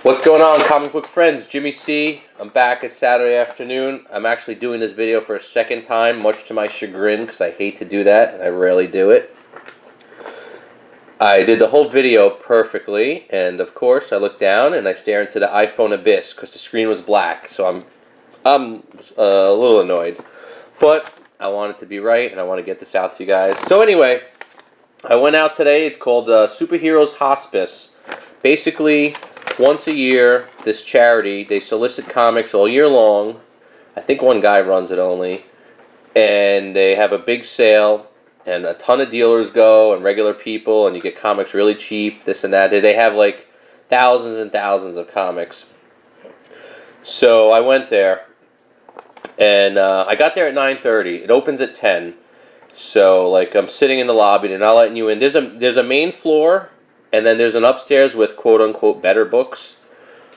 What's going on, comic book friends? Jimmy C. I'm back. It's Saturday afternoon. I'm actually doing this video for a second time, much to my chagrin, because I hate to do that, and I rarely do it. I did the whole video perfectly, and of course, I look down and I stare into the iPhone abyss, because the screen was black, so I'm a little annoyed. But I want it to be right, and I want to get this out to you guys. So anyway, I went out today. It's called Superheroes Hospice. Basically, once a year, this charity, they solicit comics all year long. I think one guy runs it only. And they have a big sale, and a ton of dealers go, and regular people, and you get comics really cheap, this and that. They have like thousands and thousands of comics. So I went there, and I got there at 9:30. It opens at 10. So like I'm sitting in the lobby, they're not letting you in. There's a main floor, and then there's an upstairs with quote-unquote better books.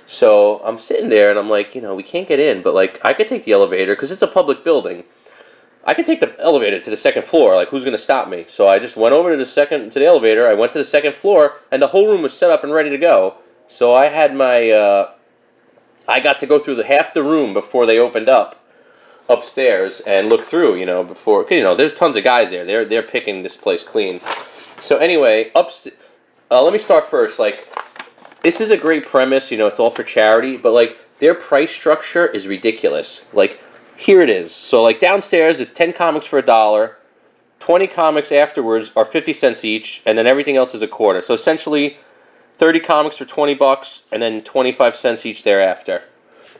So I'm sitting there, and I'm like, you know, we can't get in, but like I could take the elevator, because it's a public building. I could take the elevator to the second floor. Like, who's going to stop me? So I just went over to the elevator. I went to the second floor, and the whole room was set up and ready to go. So I had my, I got to go through half the room before they opened up upstairs and look through, you know, before, cause, you know, there's tons of guys there. They're picking this place clean. So anyway, let me start first. Like, this is a great premise, you know, it's all for charity, but like their price structure is ridiculous. Like, here it is. So like downstairs, it's 10 comics for $1. 20 comics afterwards are 50 cents each, and then everything else is a quarter. So essentially, 30 comics for 20 bucks, and then 25 cents each thereafter.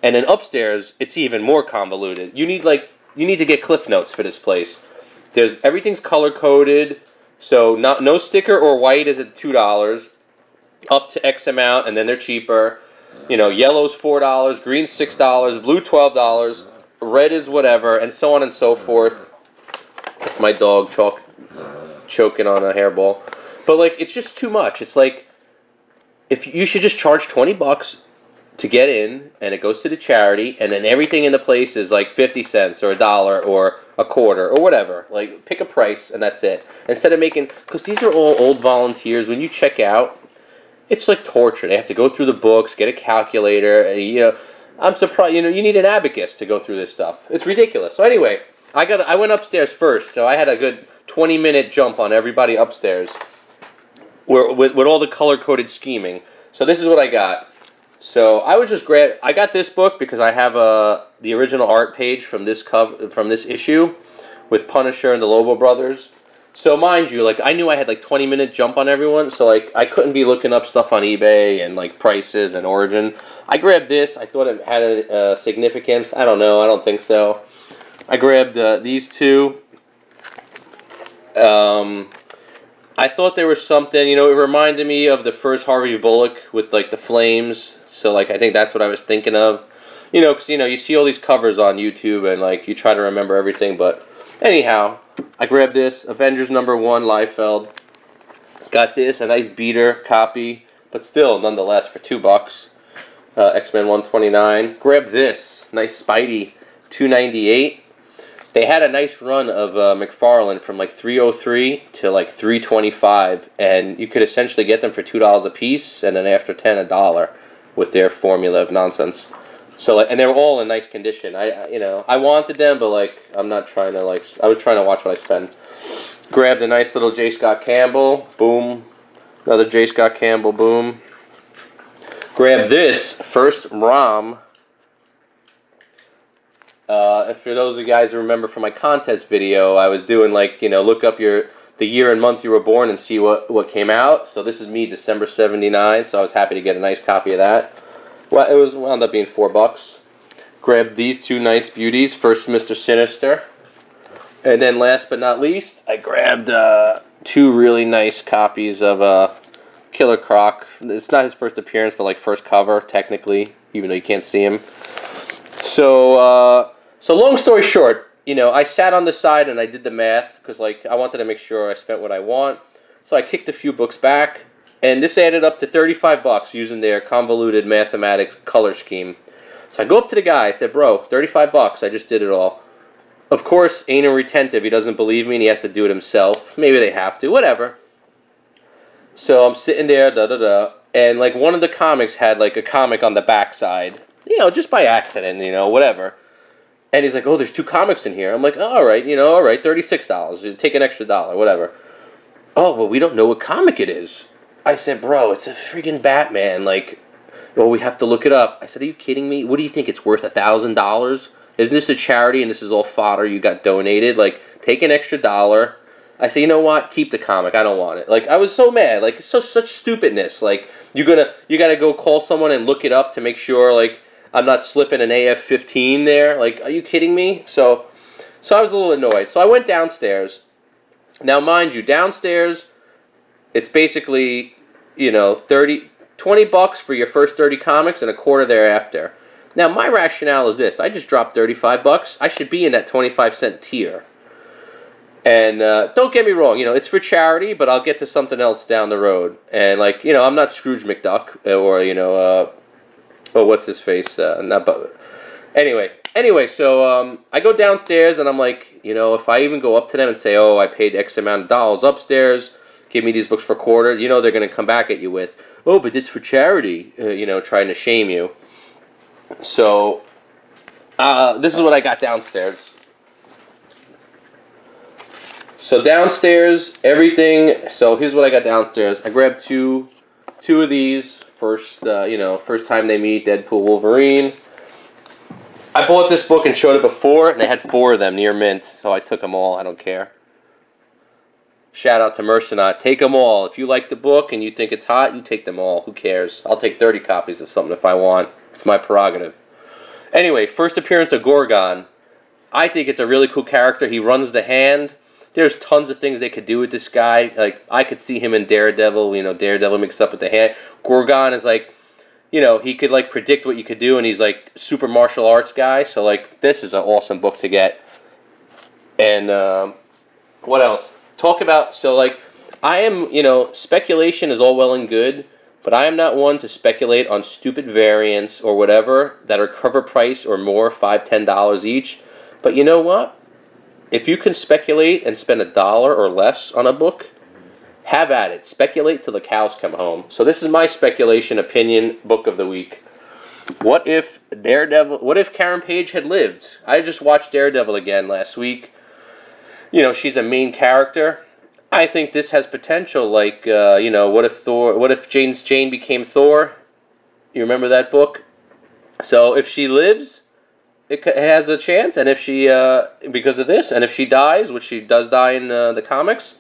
And then upstairs, it's even more convoluted. You need to get Cliff Notes for this place. Everything's color coded, so no sticker or white is at $2, up to X amount, and then they're cheaper. You know, yellow's $4, green's $6, blue $12, red is whatever, and so on and so forth. That's my dog choking on a hairball. But like, it's just too much. It's like, if you should just charge 20 bucks to get in, and it goes to the charity, and then everything in the place is like 50 cents or $1 or a quarter or whatever. Like, pick a price and that's it. Instead of making, because these are all old volunteers. When you check out, it's like torture. They have to go through the books, get a calculator. You know, I'm surprised. You know, you need an abacus to go through this stuff. It's ridiculous. So anyway, I went upstairs first, so I had a good 20-minute jump on everybody upstairs, with all the color-coded scheming. So this is what I got. So I got this book because I have the original art page from this issue with Punisher and the Lobo Brothers. So mind you, like, I knew I had like 20-minute jump on everyone, so like I couldn't be looking up stuff on eBay and like prices and origin. I grabbed this. I thought it had a significance. I don't know. I don't think so. I grabbed these two. I thought there was something, you know, it reminded me of the first Harvey Bullock with like the flames. So like I think that's what I was thinking of. You know, because you know, you see all these covers on YouTube and like you try to remember everything, but anyhow, I grabbed this Avengers #1 Liefeld. Got this, a nice beater copy, but still nonetheless for $2. X-Men 129. Grabbed this nice Spidey 298. They had a nice run of McFarlane from like 303 to like 325, and you could essentially get them for $2 a piece, and then after 10, $1 with their formula of nonsense. So like, and they were all in nice condition. I wanted them, but like I'm not trying to like. I was trying to watch what I spend. Grabbed a nice little J. Scott Campbell. Boom. Another J. Scott Campbell. Boom. Grabbed this first ROM. For those of you guys who remember from my contest video, I was doing like, you know, look up the year and month you were born and see what came out. So this is me, December 79. So I was happy to get a nice copy of that. Well, it wound up being $4. Grabbed these two nice beauties. First, Mr. Sinister, and then last but not least, I grabbed two really nice copies of Killer Croc. It's not his first appearance, but like first cover technically, even though you can't see him. So long story short, you know, I sat on the side and I did the math because like I wanted to make sure I spent what I want. So I kicked a few books back, and this added up to $35 using their convoluted mathematics color scheme. So I go up to the guy, I said, bro, $35, I just did it all. Of course, ain't a retentive, he doesn't believe me and he has to do it himself. Maybe they have to, whatever. So I'm sitting there, and like one of the comics had like a comic on the backside, just by accident, whatever. And he's like, "Oh, there's 2 comics in here." I'm like, "Oh, all right, all right, $36. You take an extra dollar, whatever." "Oh, well, we don't know what comic it is." I said, "Bro, it's a freaking Batman. Like, well, we have to look it up." I said, "Are you kidding me? What do you think? It's worth $1,000? Isn't this a charity and this is all fodder you got donated? Like, take an extra dollar." I said, "You know what? Keep the comic. I don't want it." Like, I was so mad. Like, it's such stupidness. Like, you gotta go call someone and look it up to make sure, like, I'm not slipping an AF-15 there. Like, are you kidding me? So I was a little annoyed. So I went downstairs. Now, mind you, downstairs, it's basically, 20 bucks for your first 30 comics and a quarter thereafter. Now, my rationale is this. I just dropped 35 bucks. I should be in that 25-cent tier. And don't get me wrong, it's for charity, but I'll get to something else down the road. And, like, I'm not Scrooge McDuck or, oh, what's his face? Anyway, so I go downstairs and I'm like, if I even go up to them and say, "Oh, I paid X amount of dollars upstairs, give me these books for a quarter," they're going to come back at you with, "Oh, but it's for charity," trying to shame you. So this is what I got downstairs. So downstairs, everything. So here's what I got downstairs. I grabbed two of these. First time they meet, Deadpool, Wolverine. I bought this book and showed it before, and they had 4 of them near mint, so I took them all. I don't care. Shout out to Mercenaut. Take them all. If you like the book and you think it's hot, you take them all. Who cares? I'll take 30 copies of something if I want. It's my prerogative. Anyway, first appearance of Gorgon. I think it's a really cool character. He runs the hand. There's tons of things they could do with this guy. Like, I could see him in Daredevil, Daredevil mixed up with the hand. Gorgon is like, he could, like, predict what you could do, and he's, like, super martial arts guy. So, like, this is an awesome book to get. And, what else? So, like, I am, speculation is all well and good, but I am not one to speculate on stupid variants or whatever that are cover price or more, $5, $10 each. But you know what? If you can speculate and spend $1 or less on a book, have at it. Speculate till the cows come home. So this is my speculation opinion book of the week. What if Karen Page had lived? I just watched Daredevil again last week. She's a main character. I think this has potential. Like, what if Jane became Thor? You remember that book? So if she lives, it has a chance, and if she, because of this, and if she dies, which she does die in the comics,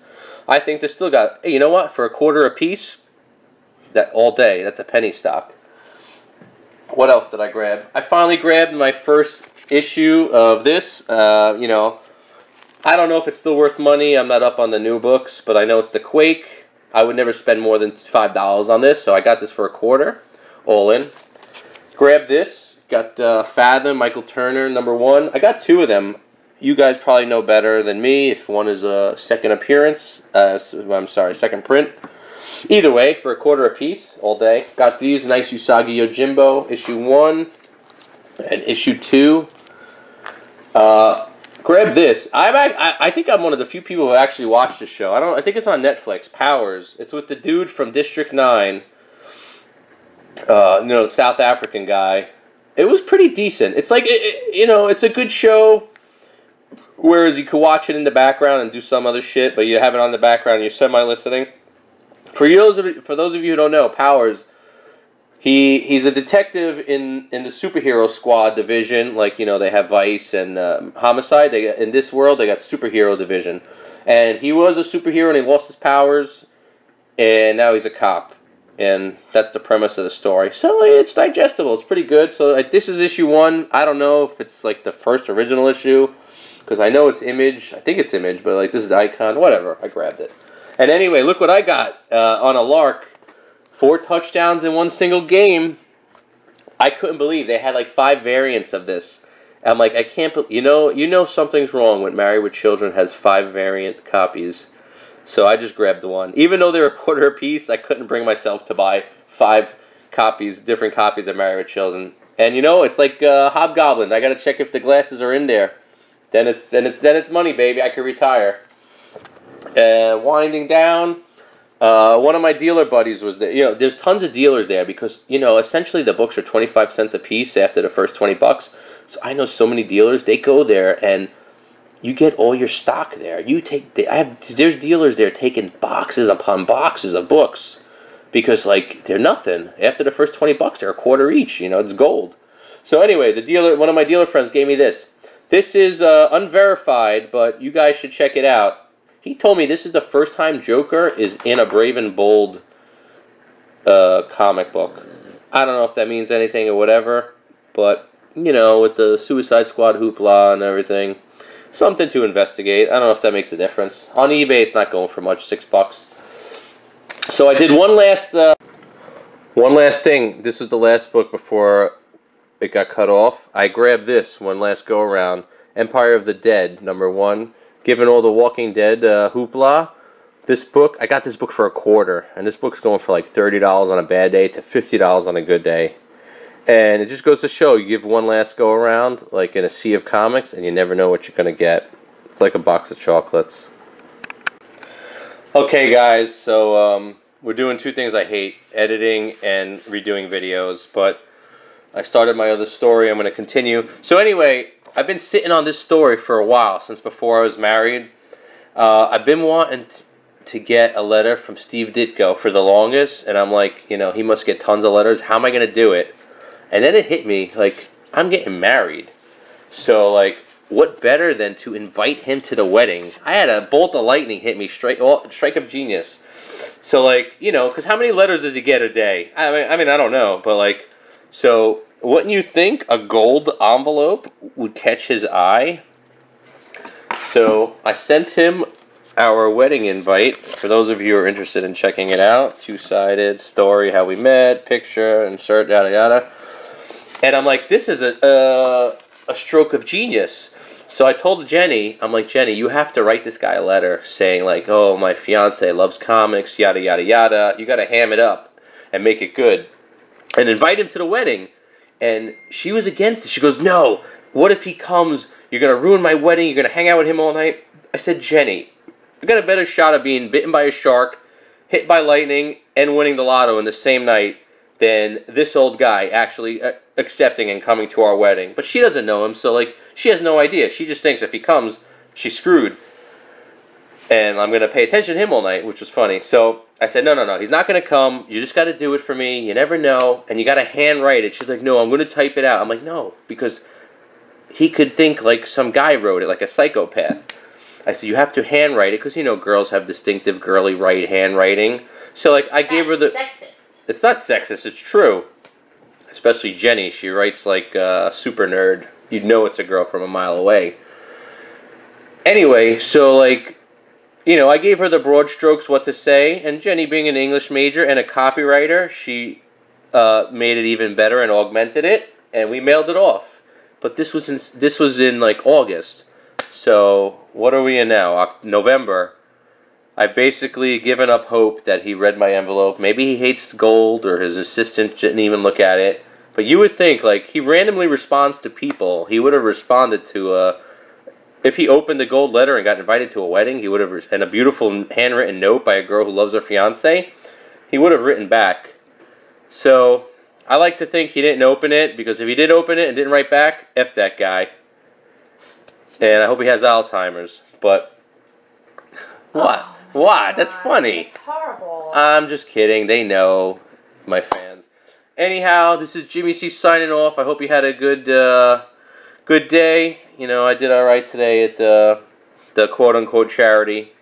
I think they still got, hey, you know what, for a quarter a piece, that all day, that's a penny stock. What else did I grab? I finally grabbed my first issue of this, I don't know if it's still worth money, I'm not up on the new books, but I know it's The Quake. I would never spend more than $5 on this, so I got this for a quarter, all in. Grab this. Got Fathom, Michael Turner, #1. I got 2 of them. You guys probably know better than me if one is a second appearance. Second print. Either way, for a quarter a piece, all day. Got these, nice Usagi Yojimbo, issue 1 and issue 2. Grab this. I think I'm one of the few people who actually watched this show. I think it's on Netflix. Powers. It's with the dude from District 9. The South African guy. It was pretty decent. It's like, it's a good show, whereas you could watch it in the background and do some other shit, but you have it on the background and you're semi-listening. For those of you who don't know, Powers, he's a detective in the superhero squad division. Like, they have Vice and Homicide. In this world, they got superhero division. And he was a superhero and he lost his powers, and now he's a cop. And that's the premise of the story. So it's digestible. It's pretty good. So this is issue 1. I don't know if it's like the first original issue, because I know it's Image. I think it's Image, but like this is Icon. Whatever. I grabbed it. And anyway, look what I got on a lark. 4 touchdowns in one single game. I couldn't believe they had like 5 variants of this. I'm like, I can't believe. You know something's wrong when Married with Children has 5 variant copies. So I just grabbed the one. Even though they were a quarter a piece, I couldn't bring myself to buy 5 copies, different copies of Married with Children. And it's like Hobgoblin. I gotta check if the glasses are in there. Then it's money, baby. I could retire. Winding down. One of my dealer buddies was there. You know, there's tons of dealers there because, you know, essentially the books are 25 cents a piece after the first 20 bucks. So I know so many dealers, they go there and you get all your stock there. There's dealers there taking boxes upon boxes of books because, like, they're nothing. After the first 20 bucks, they're a quarter each. You know, it's gold. So anyway, one of my dealer friends gave me this. This is unverified, but you guys should check it out. He told me this is the first time Joker is in a Brave and Bold comic book. I don't know if that means anything or whatever, but, you know, with the Suicide Squad hoopla and everything, something to investigate. I don't know if that makes a difference. On eBay, it's not going for much, $6. So I did one last thing. This is the last book before it got cut off. I grabbed this one last go around, Empire of the Dead, #1. Given all the Walking Dead hoopla, this book, I got this book for a quarter, and this book's going for like $30 on a bad day to $50 on a good day. And it just goes to show, you give one last go around, like in a sea of comics, and you never know what you're going to get. It's like a box of chocolates. Okay, guys, so we're doing two things I hate, editing and redoing videos, but I started my other story. I'm going to continue. So anyway, I've been sitting on this story for a while, since before I was married. I've been wanting to get a letter from Steve Ditko for the longest, and I'm like, you know, he must get tons of letters. How am I going to do it? And then it hit me, like, I'm getting married. So, like, what better than to invite him to the wedding? I had a bolt of lightning hit me, strike of genius. So, like, you know, because how many letters does he get a day? I mean, I don't know, but, like, so wouldn't you think a gold envelope would catch his eye? So I sent him our wedding invite. For those of you who are interested in checking it out, two-sided story, how we met, picture, insert, yada yada. And I'm like, this is a stroke of genius. So I told Jenny, I'm like, Jenny, you have to write this guy a letter saying, like, oh, my fiance loves comics, yada yada yada. You got to ham it up and make it good, and invite him to the wedding. And she was against it. She goes, no, what if he comes? You're going to ruin my wedding. You're going to hang out with him all night. I said, Jenny, I got a better shot of being bitten by a shark, hit by lightning, and winning the lotto in the same night than this old guy actually accepting and coming to our wedding. But she doesn't know him, so, like, she has no idea. She just thinks if he comes, she's screwed. And I'm going to pay attention to him all night, which was funny. So I said, no, he's not going to come. You just got to do it for me. You never know. And you got to handwrite it. She's like, no, I'm going to type it out. I'm like, no, because he could think like some guy wrote it, like a psychopath. I said, you have to handwrite it, because, you know, girls have distinctive girly right handwriting. So, like, I gave her the... Sexist. It's not sexist. It's true. Especially Jenny. She writes like a super nerd. You'd know it's a girl from a mile away. Anyway, so, like, you know, I gave her the broad strokes what to say, and Jenny, being an English major and a copywriter, she made it even better and augmented it, and we mailed it off. But this was in like August. So what are we in now? November. I've basically given up hope that he read my envelope. Maybe he hates gold, or his assistant didn't even look at it. But you would think, like, he randomly responds to people. He would have responded to if he opened the gold letter and got invited to a wedding, he would have, and a beautiful handwritten note by a girl who loves her fiance, he would have written back. So I like to think he didn't open it, because if he did open it and didn't write back, F that guy. And I hope he has Alzheimer's. But what? Oh, what? That's funny. It's horrible. I'm just kidding. They know, my fans. Anyhow, this is Jimmy C signing off. I hope you had a good day. You know, I did all right today at the quote-unquote charity.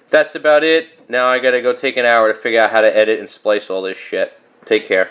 That's about it. Now I gotta go take an hour to figure out how to edit and splice all this shit. Take care.